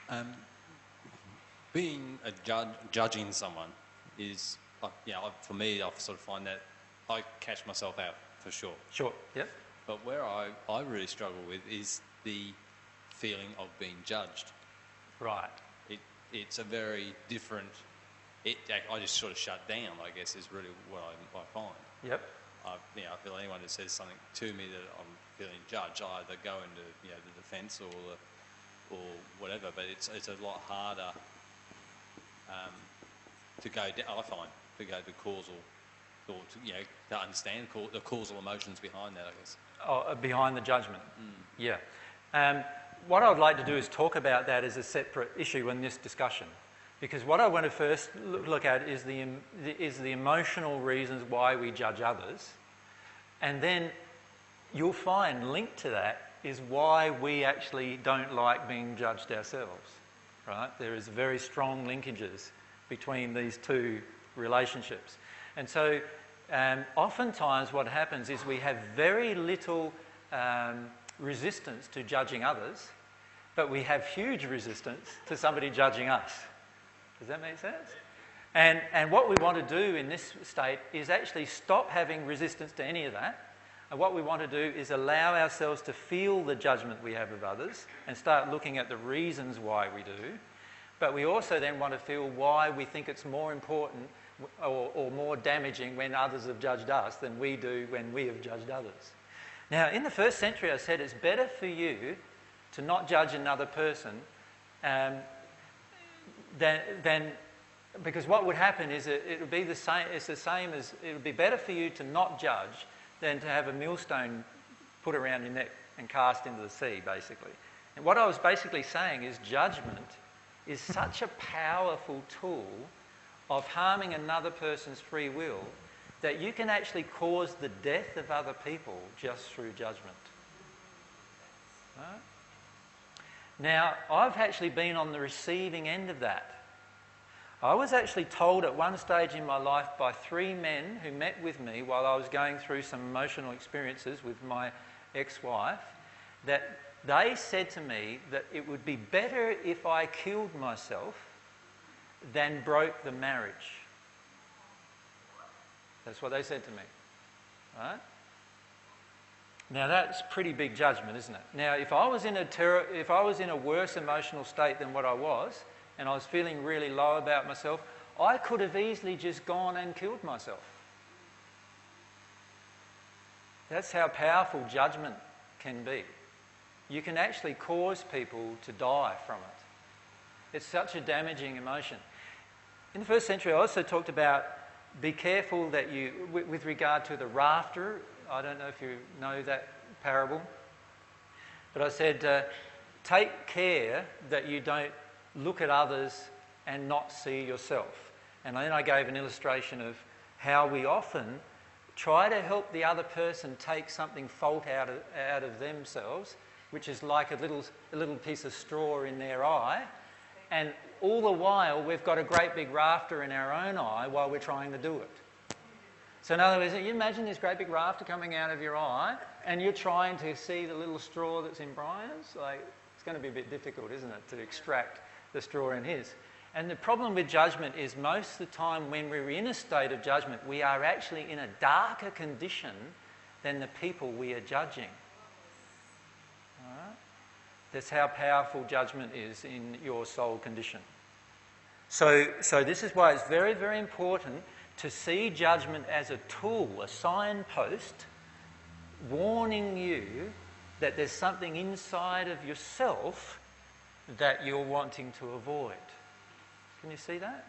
Um, being a judging someone is, for me, I sort of find that I catch myself out for sure. Sure, yep. But where I really struggle with is the feeling of being judged. Right. It's a very different... I just sort of shut down, I guess, is really what I find. Yep. I feel anyone that says something to me that I'm feeling judged, I either go into the defence or whatever. But it's a lot harder to go down. I find to go to causal, or to understand the causal emotions behind that, I guess. Oh, behind the judgment. Yeah. What I would like to do is talk about that as a separate issue in this discussion, because what I want to first look at is the emotional reasons why we judge others, and then you'll find linked to that is why we actually don't like being judged ourselves. Right? There is very strong linkages between these two relationships, and so oftentimes what happens is we have very little resistance to judging others, but we have huge resistance to somebody judging us. Does that make sense? And what we want to do in this state is actually stop having resistance to any of that. And what we want to do is allow ourselves to feel the judgment we have of others and start looking at the reasons why we do. But we also then want to feel why we think it's more important or more damaging when others have judged us than we do when we have judged others. Now, in the first century, I said it's better for you to not judge another person than because what would happen is it would be the same. It's the same as it would be better for you to not judge than to have a millstone put around your neck and cast into the sea, basically. And what I was basically saying is judgment is such a powerful tool of harming another person's free will that you can actually cause the death of other people just through judgment. Right? Now, I've actually been on the receiving end of that. I was actually told at one stage in my life by 3 men who met with me while I was going through some emotional experiences with my ex-wife, that they said to me that it would be better if I killed myself than broke the marriage. That's what they said to me. Right? Now that's pretty big judgment, isn't it? Now, if I was in a worse emotional state than what I was, and I was feeling really low about myself, I could have easily just gone and killed myself. That's how powerful judgment can be. You can actually cause people to die from it. It's such a damaging emotion. In the first century, I also talked about be careful that you, with regard to the rafter, I don't know if you know that parable, but I said, take care that you don't look at others and not see yourself. And then I gave an illustration of how we often try to help the other person take something fault out of themselves, which is like a little piece of straw in their eye, and all the while we've got a great big rafter in our own eye while we're trying to do it. So in other words, you imagine this great big rafter coming out of your eye and you're trying to see the little straw that's in Brian's. Like, it's going to be a bit difficult, isn't it, to extract the straw in his. And the problem with judgment is most of the time when we're in a state of judgment, we are actually in a darker condition than the people we are judging. All right? That's how powerful judgment is in your soul condition. So this is why it's very, very important to see judgment as a tool, a signpost, warning you that there's something inside of yourself that you're wanting to avoid. Can you see that?